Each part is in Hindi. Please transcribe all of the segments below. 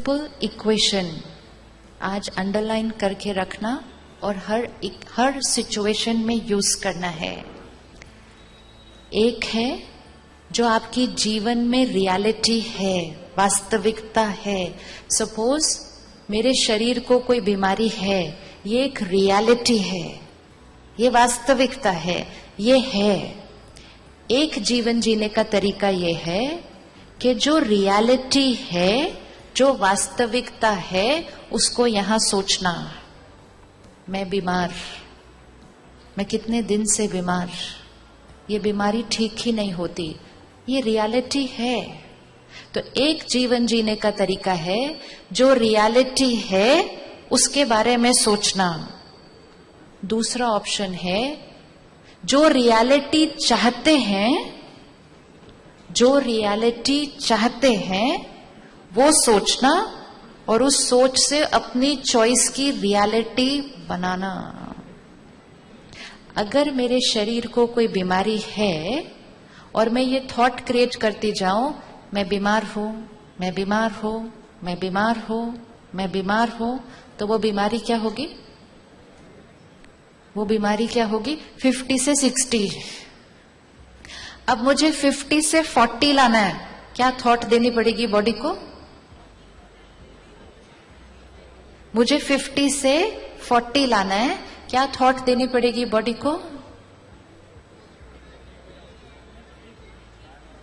सिंपल इक्वेशन आज अंडरलाइन करके रखना और हर सिचुएशन में यूज करना है। एक है जो आपकी जीवन में रियलिटी है, वास्तविकता है। सपोज मेरे शरीर को कोई बीमारी है, ये एक रियलिटी है, ये वास्तविकता है, ये है। एक जीवन जीने का तरीका ये है कि जो रियलिटी है, जो वास्तविकता है, उसको यहां सोचना। मैं बीमार, मैं कितने दिन से बीमार, ये बीमारी ठीक ही नहीं होती, ये रियलिटी है। तो एक जीवन जीने का तरीका है जो रियलिटी है उसके बारे में सोचना। दूसरा ऑप्शन है जो रियलिटी चाहते हैं, जो रियलिटी चाहते हैं वो सोचना और उस सोच से अपनी चॉइस की रियलिटी बनाना। अगर मेरे शरीर को कोई बीमारी है और मैं ये थॉट क्रिएट करती जाऊं, मैं बीमार हूं, मैं बीमार हूं, मैं बीमार हूं, मैं बीमार हूं, तो वो बीमारी क्या होगी? वो बीमारी क्या होगी? 50 से 60। अब मुझे 50 से 40 लाना है, क्या थॉट देनी पड़ेगी बॉडी को? मुझे 50 से 40 लाना है, क्या थॉट देनी पड़ेगी बॉडी को?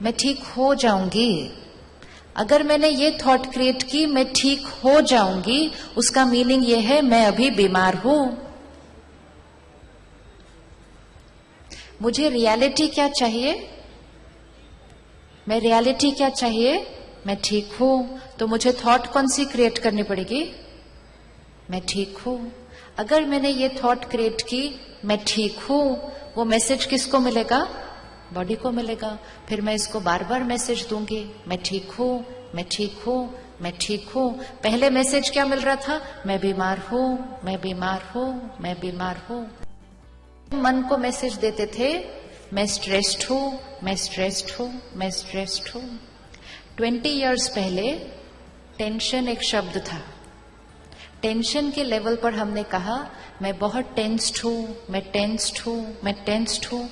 मैं ठीक हो जाऊंगी। अगर मैंने ये थॉट क्रिएट की मैं ठीक हो जाऊंगी, उसका मीनिंग ये है मैं अभी बीमार हूं। मुझे रियलिटी क्या चाहिए? मैं रियलिटी क्या चाहिए? मैं ठीक हूं। तो मुझे थॉट कौन सी क्रिएट करनी पड़ेगी? मैं ठीक हूं। अगर मैंने ये थॉट क्रिएट की मैं ठीक हूं, वो मैसेज किसको मिलेगा? बॉडी को मिलेगा। फिर मैं इसको बार बार मैसेज दूंगी, मैं ठीक हूं, मैं ठीक हूं, मैं ठीक हूं। पहले मैसेज क्या मिल रहा था? मैं बीमार हूं, मैं बीमार हूं, मैं बीमार हूं। मन को मैसेज देते थे मैं स्ट्रेस्ड हूं, मैं स्ट्रेस्ड हूं, मैं स्ट्रेस्ड हूं। 20 इयर्स पहले टेंशन एक शब्द था। टेंशन के लेवल पर हमने कहा मैं बहुत टेंस्ड हूं, मैं टेंस्ड हूं, मैं टेंस्ड हूं।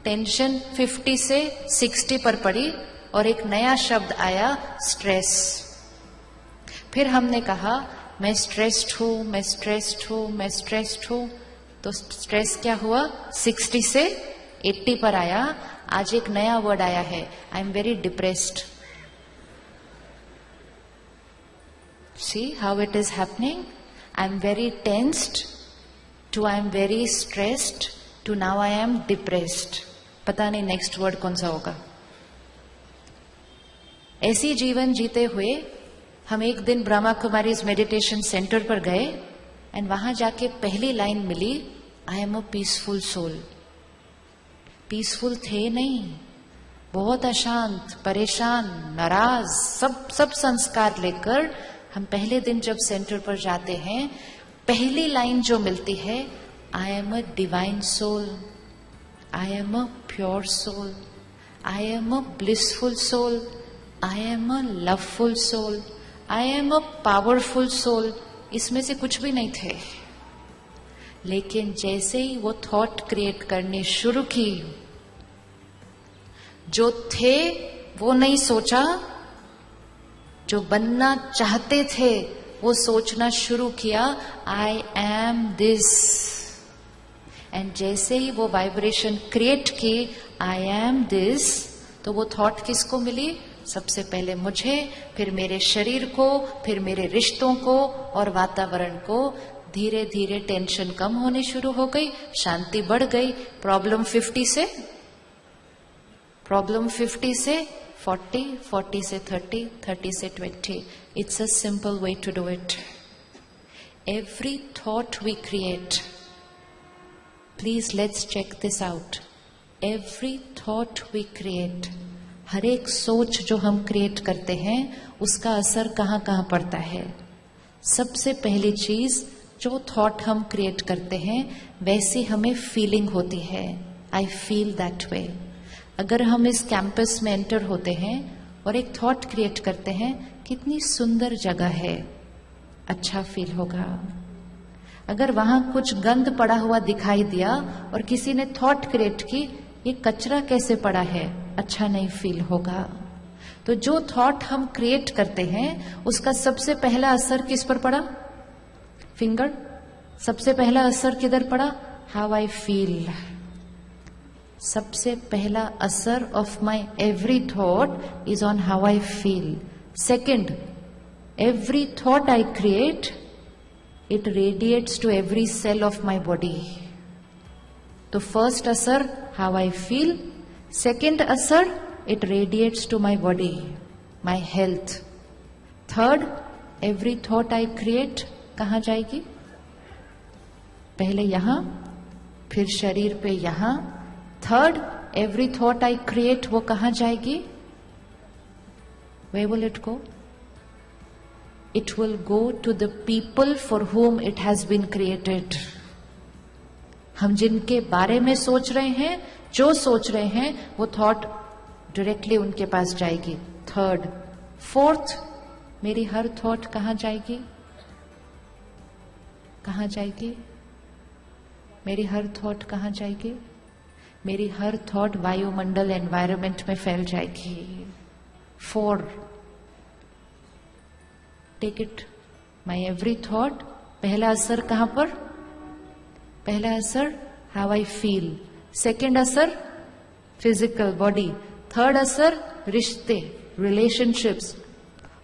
टेंशन 50 से 60 पर पड़ी और एक नया शब्द आया स्ट्रेस। फिर हमने कहा मैं स्ट्रेस्ड हूं, मैं स्ट्रेस्ड हूं, मैं स्ट्रेस्ड हूं। तो स्ट्रेस क्या हुआ? 60 से 80 पर आया। आज एक नया वर्ड आया है, I am very depressed. See how it is happening? I am very tensed to I am very stressed to now I am depressed. पता नहीं नेक्स्ट वर्ड कौन सा होगा। ऐसी जीवन जीते हुए हम एक दिन ब्रह्मा कुमारीज मेडिटेशन सेंटर पर गए एंड वहां जाके पहली लाइन मिली, I am a peaceful soul. Peaceful थे नहीं, बहुत अशांत, परेशान, नाराज, सब संस्कार लेकर हम पहले दिन जब सेंटर पर जाते हैं, पहली लाइन जो मिलती है, I am a divine soul, I am a pure soul, I am a blissful soul, I am a loveful soul, I am a powerful soul. इसमें से कुछ भी नहीं थे। लेकिन जैसे ही वो थॉट क्रिएट करनी शुरू की, जो थे वो नहीं सोचा, जो बनना चाहते थे वो सोचना शुरू किया, आई एम दिस। एंड जैसे ही वो वाइब्रेशन क्रिएट की, आई एम दिस, तो वो थॉट किसको मिली? सबसे पहले मुझे, फिर मेरे शरीर को, फिर मेरे रिश्तों को और वातावरण को। धीरे धीरे टेंशन कम होनी शुरू हो गई, शांति बढ़ गई। प्रॉब्लम 50 से 40, 40 से 30, 30 से 20. It's a simple way to do it. Every thought we create, please let's check this out. Every thought we create, हर एक सोच जो हम क्रिएट करते हैं उसका असर कहाँ कहाँ पड़ता है। सबसे पहली चीज, जो थॉट हम क्रिएट करते हैं वैसी हमें फीलिंग होती है। I feel that way. अगर हम इस कैंपस में एंटर होते हैं और एक थॉट क्रिएट करते हैं कितनी सुंदर जगह है, अच्छा फील होगा। अगर वहां कुछ गंद पड़ा हुआ दिखाई दिया और किसी ने थॉट क्रिएट की, ये कचरा कैसे पड़ा है, अच्छा नहीं फील होगा। तो जो थॉट हम क्रिएट करते हैं उसका सबसे पहला असर किस पर पड़ा? फिंगर। सबसे पहला असर किधर पड़ा? How I feel. सबसे पहला असर of my every thought is on how I feel. Second, every thought I create, it radiates to every cell of my body. तो फर्स्ट असर how I feel, second असर it radiates to my body, my health. Third, every thought I create कहाँ जाएगी? पहले यहां, फिर शरीर पे यहां। Third, every thought I create वो कहाँ जाएगी? Where will it go? It will go to the people for whom it has been created. हम जिनके बारे में सोच रहे हैं, जो सोच रहे हैं, वो थॉट डायरेक्टली उनके पास जाएगी। थर्ड। फोर्थ, मेरी हर थॉट कहाँ जाएगी? कहाँ जाएगी? मेरी हर थॉट कहाँ जाएगी? मेरी हर थॉट वायुमंडल एनवायरमेंट में फैल जाएगी। For, take it, my every thought. पहला असर कहां पर? पहला असर हाउ आई फील। सेकेंड असर फिजिकल बॉडी। थर्ड असर रिश्ते, रिलेशनशिप्स।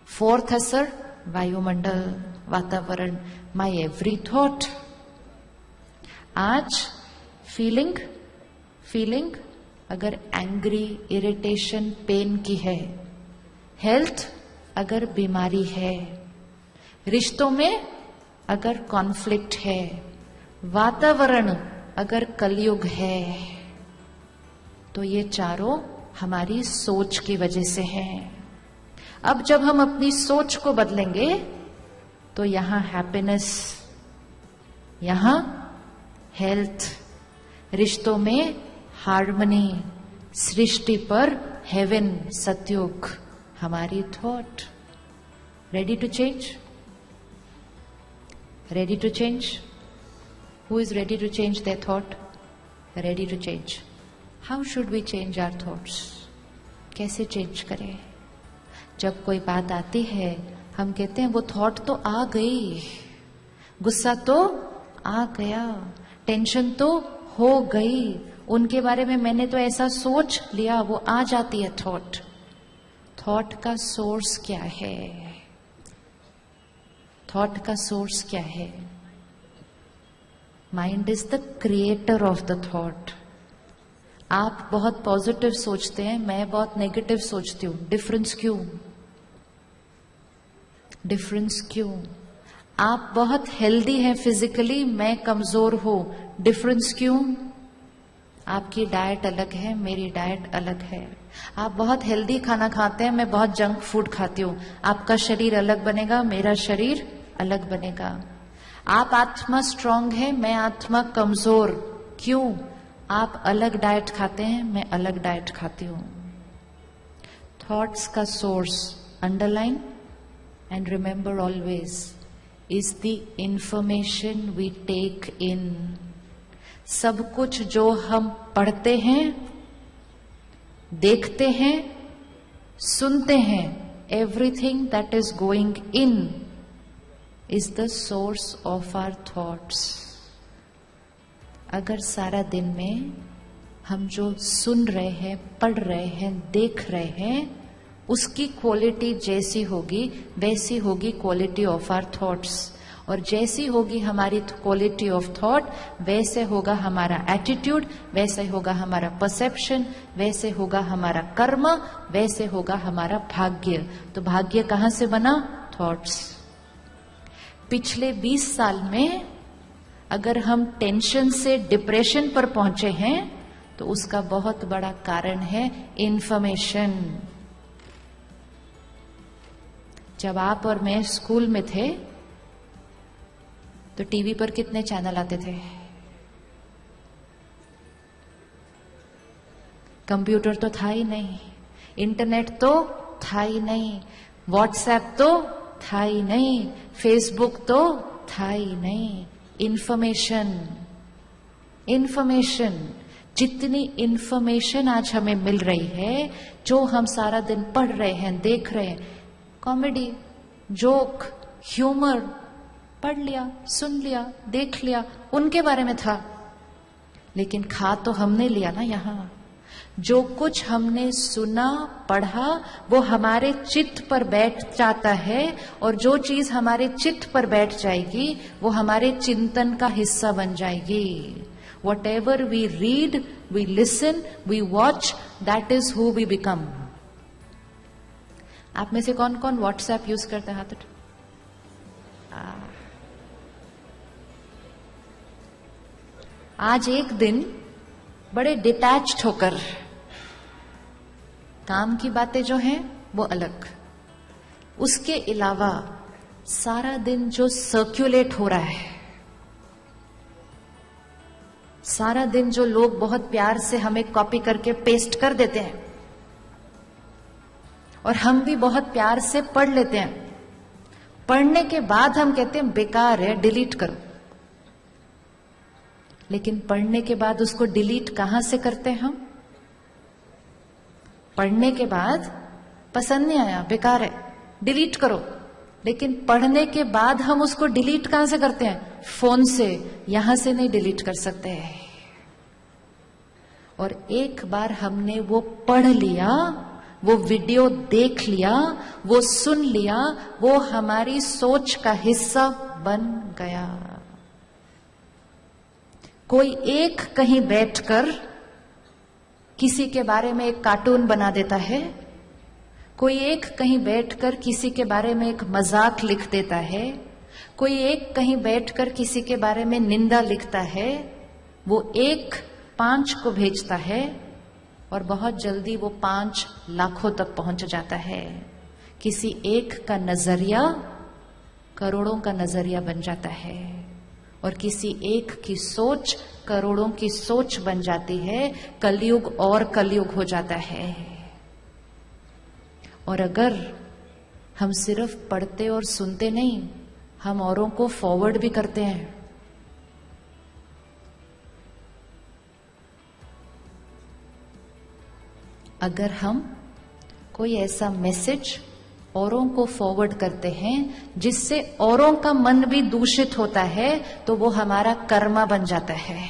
फोर्थ असर वायुमंडल, वातावरण, माई एवरी थॉट। आज फीलिंग अगर एंग्री, इरिटेशन, पेन की है। हेल्थ अगर बीमारी है। रिश्तों में अगर कॉन्फ्लिक्ट है। वातावरण अगर कलयुग है। तो ये चारों हमारी सोच की वजह से हैं। अब जब हम अपनी सोच को बदलेंगे तो यहां हैप्पीनेस, यहां हेल्थ, रिश्तों में हार्मनी, सृष्टि पर हेवन, सतयुग, हमारी thought. Ready to change? Ready to change? Who is ready to change their thought? Ready to change. How should we change our thoughts? कैसे चेंज करें? जब कोई बात आती है हम कहते हैं वो थॉट तो आ गई, गुस्सा तो आ गया, टेंशन तो हो गई, उनके बारे में मैंने तो ऐसा सोच लिया, वो आ जाती है थॉट। थॉट का सोर्स क्या है? थॉट का सोर्स क्या है? Mind is the creator of the thought. आप बहुत पॉजिटिव सोचते हैं, मैं बहुत नेगेटिव सोचती हूं। डिफरेंस क्यों? डिफरेंस क्यों? आप बहुत हेल्दी हैं फिजिकली, मैं कमजोर हूं। डिफरेंस क्यों? आपकी डाइट अलग है, मेरी डाइट अलग है। आप बहुत हेल्दी खाना खाते हैं, मैं बहुत जंक फूड खाती हूं। आपका शरीर अलग बनेगा, मेरा शरीर अलग बनेगा। आप आत्मा स्ट्रांग है, मैं आत्मा कमजोर। क्यों? आप अलग डाइट खाते हैं, मैं अलग डाइट खाती हूं। थॉट्स का source, underline and remember always, is the information we take in. सब कुछ जो हम पढ़ते हैं, देखते हैं, सुनते हैं, everything that is going in is the source of our thoughts. अगर सारा दिन में हम जो सुन रहे हैं, पढ़ रहे हैं, देख रहे हैं, उसकी क्वालिटी जैसी होगी वैसी होगी क्वालिटी ऑफ आवर थॉट्स। और जैसी होगी हमारी क्वालिटी ऑफ थॉट, वैसे होगा हमारा एटीट्यूड, वैसे होगा हमारा परसेप्शन, वैसे होगा हमारा कर्म, वैसे होगा हमारा भाग्य। तो भाग्य कहां से बना? थॉट्स। पिछले 20 साल में अगर हम टेंशन से डिप्रेशन पर पहुंचे हैं तो उसका बहुत बड़ा कारण है इंफॉर्मेशन। जब आप और मैं स्कूल में थे तो टीवी पर कितने चैनल आते थे? कंप्यूटर तो था ही नहीं, इंटरनेट तो था ही नहीं, व्हाट्सएप तो था ही नहीं, फेसबुक तो था ही नहीं। इंफॉर्मेशन, जितनी इंफॉर्मेशन आज हमें मिल रही है, जो हम सारा दिन पढ़ रहे हैं, देख रहे हैं, कॉमेडी, जोक, ह्यूमर, पढ़ लिया, सुन लिया, देख लिया, उनके बारे में था, लेकिन खा तो हमने लिया ना। यहाँ जो कुछ हमने सुना, पढ़ा, वो हमारे चित्त पर बैठ जाता है, और जो चीज हमारे चित्त पर बैठ जाएगी वो हमारे चिंतन का हिस्सा बन जाएगी। Whatever we read, we listen, we watch, that is who we become. आप में से कौन कौन व्हाट्सएप यूज करते हैं? हाथ उठाओ। आज एक दिन बड़े डिटैच्ड होकर, काम की बातें जो हैं वो अलग, उसके अलावा सारा दिन जो सर्क्युलेट हो रहा है, सारा दिन जो लोग बहुत प्यार से हमें कॉपी करके पेस्ट कर देते हैं और हम भी बहुत प्यार से पढ़ लेते हैं, पढ़ने के बाद हम कहते हैं बेकार है, डिलीट करो। लेकिन पढ़ने के बाद उसको डिलीट कहां से करते हैं हम? पढ़ने के बाद पसंद नहीं आया, बेकार है, डिलीट करो। लेकिन पढ़ने के बाद हम उसको डिलीट कहां से करते हैं? फोन से। यहां से नहीं डिलीट कर सकते हैं। और एक बार हमने वो पढ़ लिया, वो वीडियो देख लिया, वो सुन लिया, वो हमारी सोच का हिस्सा बन गया। कोई एक कहीं बैठकर किसी के बारे में एक कार्टून बना देता है, कोई एक कहीं बैठकर किसी के बारे में एक मजाक लिख देता है, कोई एक कहीं बैठकर किसी के बारे में निंदा लिखता है, वो एक 5 को भेजता है और बहुत जल्दी वो 5 लाखों तक पहुंच जाता है। किसी एक का नजरिया करोड़ों का नजरिया बन जाता है, और किसी एक की सोच करोड़ों की सोच बन जाती है। कलयुग और कलयुग हो जाता है। और अगर हम सिर्फ पढ़ते और सुनते नहीं, हम औरों को फॉरवर्ड भी करते हैं। अगर हम कोई ऐसा मैसेज औरों को फॉरवर्ड करते हैं जिससे औरों का मन भी दूषित होता है, तो वो हमारा कर्मा बन जाता है।